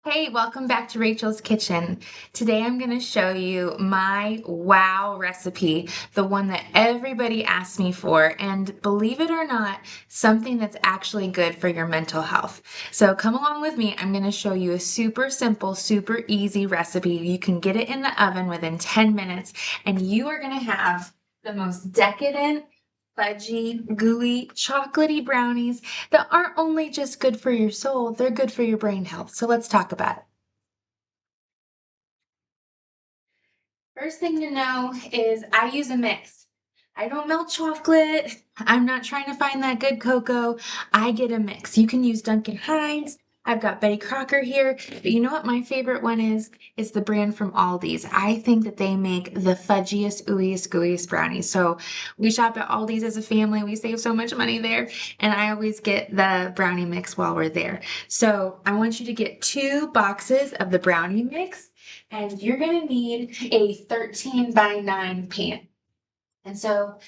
Hey, welcome back to Rachel's Kitchen. Today I'm going to show you my wow recipe, the one that everybody asks me for, and believe it or not, something that's actually good for your mental health. So come along with me. I'm going to show you a super simple, super easy recipe. You can get it in the oven within 10 minutes, and you are going to have the most decadent, fudgy, gooey, chocolatey brownies that aren't only just good for your soul, they're good for your brain health. So let's talk about it. First thing to know is I use a mix. I don't melt chocolate. I'm not trying to find that good cocoa. I get a mix. You can use Duncan Hines. I've got Betty Crocker here. But you know what my favorite one is? It's the brand from Aldi's. I think that they make the fudgiest, ooeyest, gooeyest brownies. So we shop at Aldi's as a family. We save so much money there. And I always get the brownie mix while we're there. So I want you to get 2 boxes of the brownie mix. And you're going to need a 13 by 9 pan. And so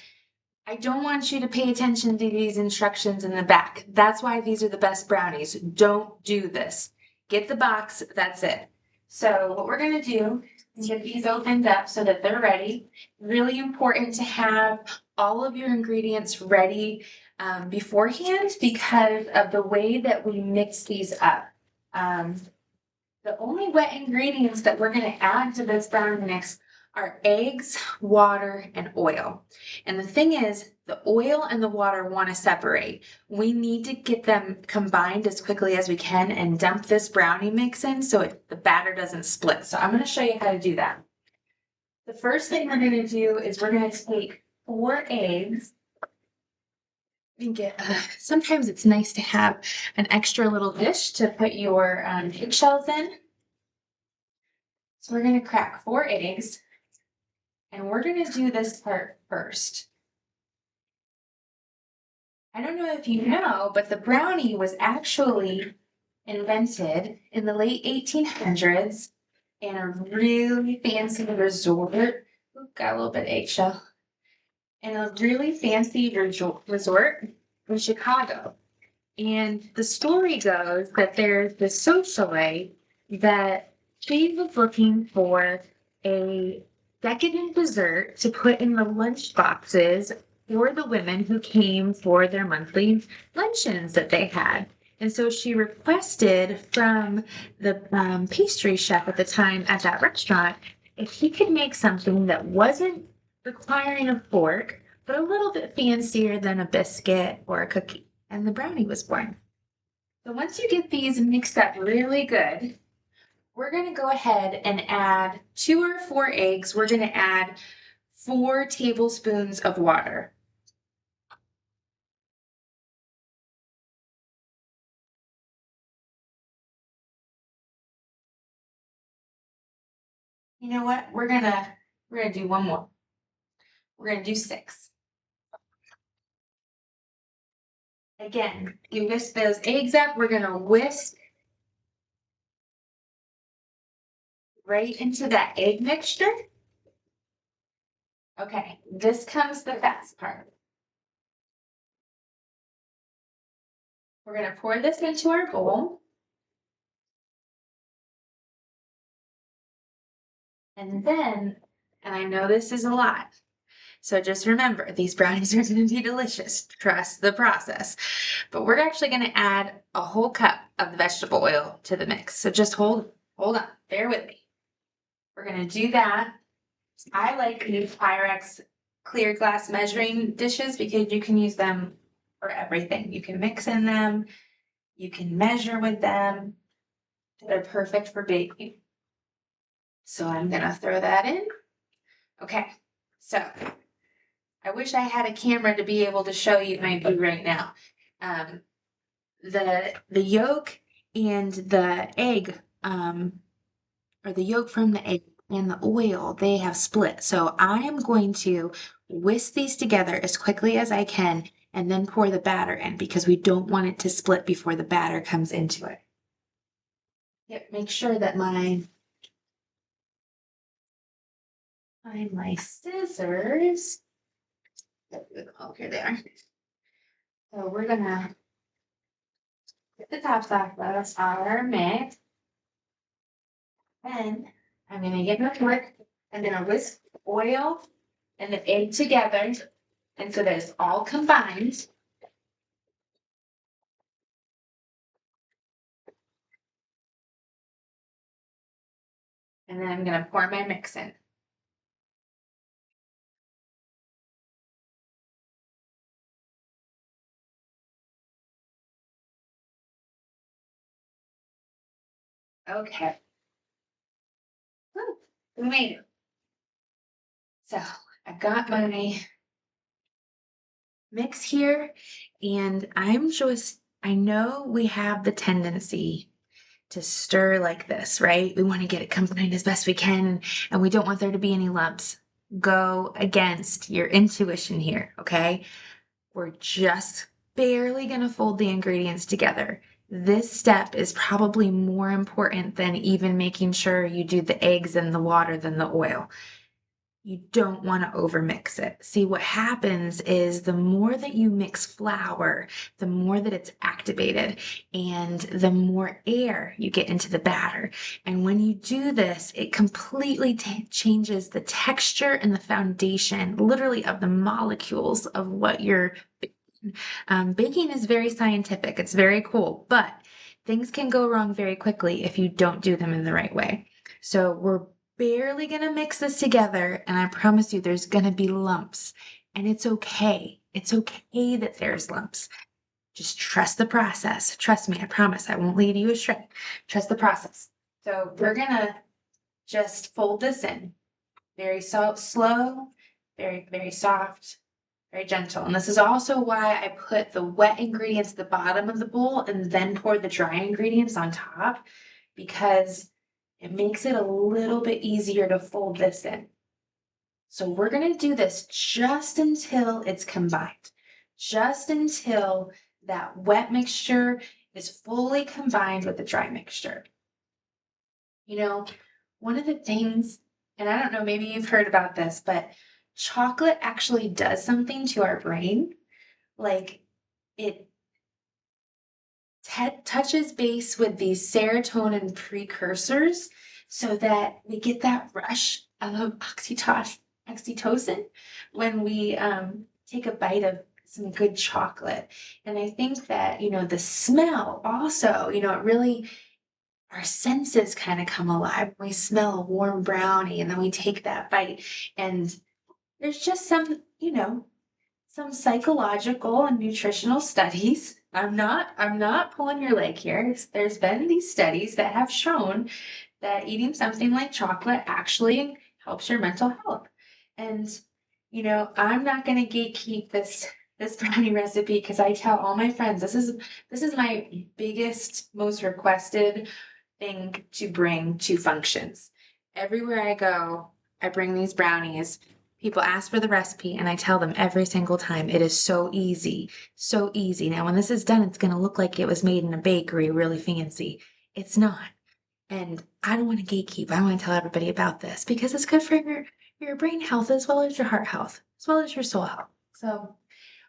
I don't want you to pay attention to these instructions in the back. That's why these are the best brownies. Don't do this. Get the box, that's it. So what we're going to do is get these opened up so that they're ready. Really important to have all of your ingredients ready beforehand because of the way that we mix these up. The only wet ingredients that we're going to add to this brownie mix are eggs, water, and oil. And the thing is, the oil and the water want to separate. We need to get them combined as quickly as we can and dump this brownie mix in so the batter doesn't split. So I'm going to show you how to do that. The first thing we're going to do is we're going to take 4 eggs. Sometimes it's nice to have an extra little dish to put your eggshells in. So we're going to crack 4 eggs, and we're going to do this part first. I don't know if you know, but the brownie was actually invented in the late 1800s in a really fancy resort. Ooh, got a little bit of eggshell. In a really fancy resort in Chicago. And the story goes that there's this socialite that she was looking for a decadent dessert to put in the lunch boxes for the women who came for their monthly luncheons that they had. And so she requested from the pastry chef at the time at that restaurant if he could make something that wasn't requiring a fork, but a little bit fancier than a biscuit or a cookie. And the brownie was born. So once you get these mixed up really good, we're going to go ahead and add 2 or 4 eggs. We're going to add 4 tablespoons of water. You know what? We're gonna do one more. We're gonna do 6. Again, you whisk those eggs up. We're gonna whisk right into that egg mixture. Okay, this comes the fast part. We're gonna pour this into our bowl. And then, and I know this is a lot, so just remember, these brownies are going to be delicious. Trust the process. But we're actually going to add a whole cup of the vegetable oil to the mix. So just hold on, bear with me. We're going to do that. I like to use Pyrex clear glass measuring dishes because you can use them for everything. You can mix in them, you can measure with them. They're perfect for baking. So I'm going to throw that in. Okay, so I wish I had a camera to be able to show you my food right now. The yolk and the egg, or the yolk from the egg and the oil, they have split. So I am going to whisk these together as quickly as I can and then pour the batter in because we don't want it to split before the batter comes into it. Yep, make sure that find my scissors. Okay, there. So we're gonna get the tops off of our mix. Then I'm gonna get my fork. I'm gonna whisk oil and the egg together. And so that it's all combined. And then I'm gonna pour my mix in. Okay. Woo, we made it. So I've got my mix here, and I know we have the tendency to stir like this, right? We want to get it combined as best we can, and we don't want there to be any lumps. Go against your intuition here, okay? We're just barely going to fold the ingredients together. This step is probably more important than even making sure you do the eggs and the water than the oil. You don't want to overmix it. See, what happens is the more that you mix flour, the more that it's activated and the more air you get into the batter. And when you do this, it completely changes the texture and the foundation, literally, of the molecules of what you're baking is very scientific. It's very cool, but things can go wrong very quickly if you don't do them in the right way. So we're barely going to mix this together, and I promise you there's going to be lumps, and it's okay. It's okay that there's lumps. Just trust the process. Trust me, I promise I won't lead you astray. Trust the process. So we're going to just fold this in very slow, very, very soft, very gentle. And this is also why I put the wet ingredients at the bottom of the bowl and then pour the dry ingredients on top, because it makes it a little bit easier to fold this in. So we're going to do this just until it's combined, just until that wet mixture is fully combined with the dry mixture. You know, one of the things, and I don't know, maybe you've heard about this, but chocolate actually does something to our brain. Like, it touches base with these serotonin precursors so that we get that rush of oxytocin when we take a bite of some good chocolate. And I think that, the smell also, it really, our senses kind of come alive. We smell a warm brownie and then we take that bite. And there's just some psychological and nutritional studies. I'm not pulling your leg here. There's been these studies that have shown that eating something like chocolate actually helps your mental health. And I'm not going to gatekeep this brownie recipe, because I tell all my friends this is my biggest, most requested thing to bring to functions. Everywhere I go, I bring these brownies. People ask for the recipe, and I tell them every single time it is so easy, so easy. Now, when this is done, it's going to look like it was made in a bakery, really fancy. It's not. And I don't want to gatekeep. I want to tell everybody about this because it's good for your brain health as well as your heart health, as well as your soul health. So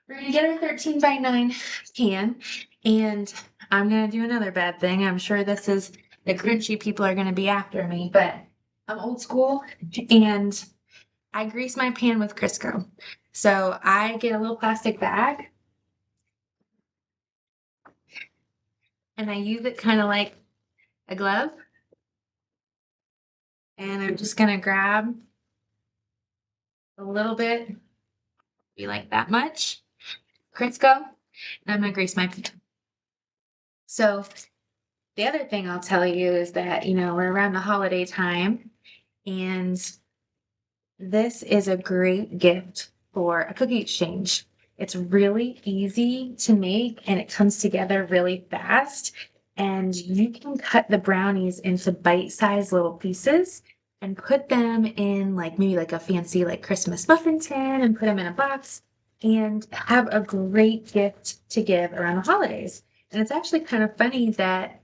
we're going to get our 13 by 9 pan, and I'm going to do another bad thing. I'm sure the crunchy people are going to be after me, but I'm old school, and I grease my pan with Crisco. So I get a little plastic bag and I use it kind of like a glove. And I'm just going to grab a little bit, be like that much, Crisco, and I'm going to grease my pan. So the other thing I'll tell you is that, we're around the holiday time, and this is a great gift for a cookie exchange. It's really easy to make and it comes together really fast. And you can cut the brownies into bite-sized little pieces and put them in maybe a fancy Christmas muffin tin and put them in a box and have a great gift to give around the holidays. And it's actually kind of funny that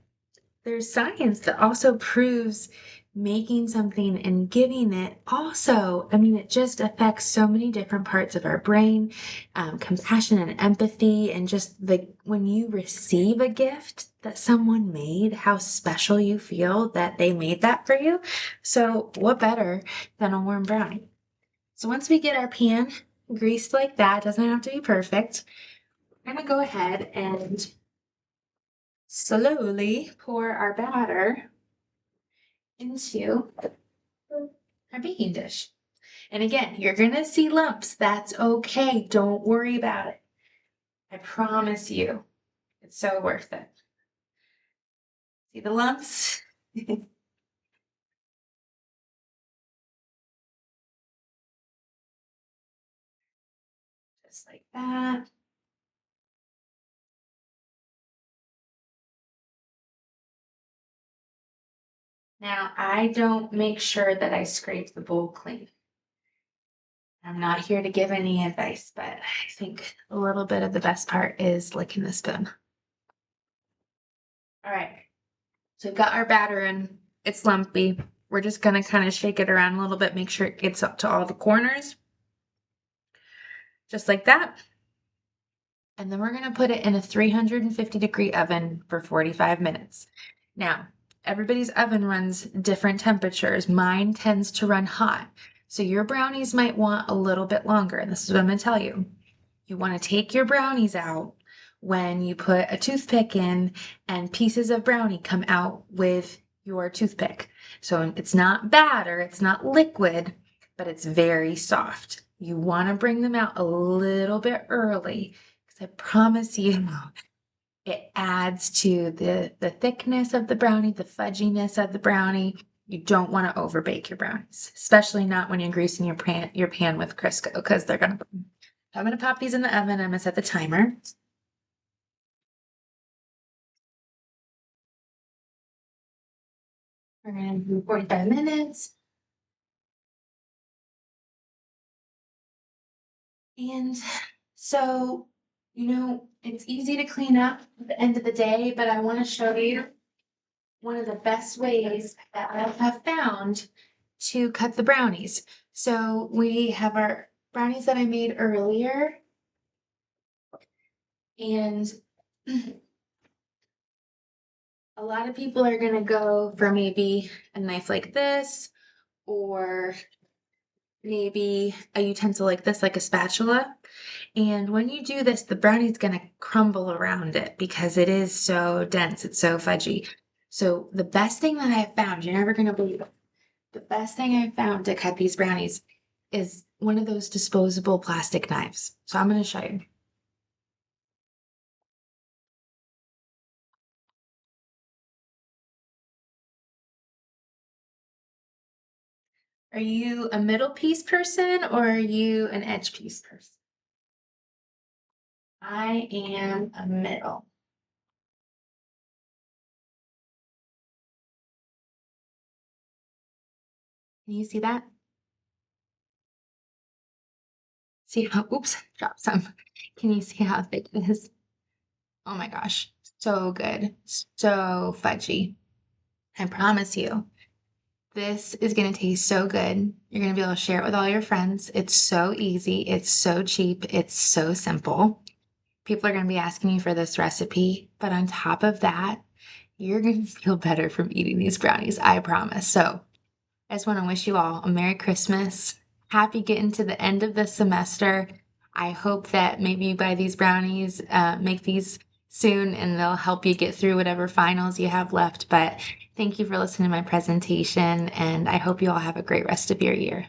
there's science that also proves making something and giving it also, I mean, it just affects so many different parts of our brain, compassion and empathy, and just the when you receive a gift that someone made, how special you feel that they made that for you. So, what better than a warm brownie? So, once we get our pan greased like that, doesn't have to be perfect, I'm gonna go ahead and slowly pour our batter into our baking dish. And again, you're gonna see lumps. That's okay. Don't worry about it. I promise you, it's so worth it. See the lumps? Just like that. Now, I don't make sure that I scrape the bowl clean. I'm not here to give any advice, but I think a little bit of the best part is licking the spoon. All right, so we've got our batter in. It's lumpy. We're just gonna kind of shake it around a little bit, make sure it gets up to all the corners. Just like that. And then we're gonna put it in a 350-degree oven for 45 minutes. Now, everybody's oven runs different temperatures. Mine tends to run hot. So your brownies might want a little bit longer. And this is what I'm gonna tell you. You wanna take your brownies out when you put a toothpick in and pieces of brownie come out with your toothpick. So it's not batter, it's not liquid, but it's very soft. You wanna bring them out a little bit early. I promise you, it adds to the thickness of the brownie, the fudginess of the brownie. You don't want to overbake your brownies, especially not when you're greasing your pan with Crisco, because they're gonna. I'm gonna pop these in the oven. I'm gonna set the timer. We're gonna do 45 minutes. And so, it's easy to clean up at the end of the day, but I want to show you one of the best ways that I have found to cut the brownies. So we have our brownies that I made earlier, and a lot of people are gonna go for maybe a knife like this, or maybe a utensil like this, like a spatula. And when you do this, the brownie's gonna crumble around it because it is so dense, it's so fudgy. So the best thing that I found, you're never gonna believe it, the best thing I found to cut these brownies is one of those disposable plastic knives. So I'm gonna show you. Are you a middle piece person or are you an edge piece person? I am a middle. Can you see that? See how, oops, dropped some. Can you see how thick it is? Oh my gosh, so good, so fudgy. I promise you, this is gonna taste so good. You're gonna be able to share it with all your friends. It's so easy, it's so cheap, it's so simple. People are gonna be asking you for this recipe, but on top of that, you're gonna feel better from eating these brownies, I promise. So I just want to wish you all a Merry Christmas. Happy getting to the end of the semester. I hope that maybe you buy these brownies, make these soon, and they'll help you get through whatever finals you have left. But thank you for listening to my presentation, and I hope you all have a great rest of your year.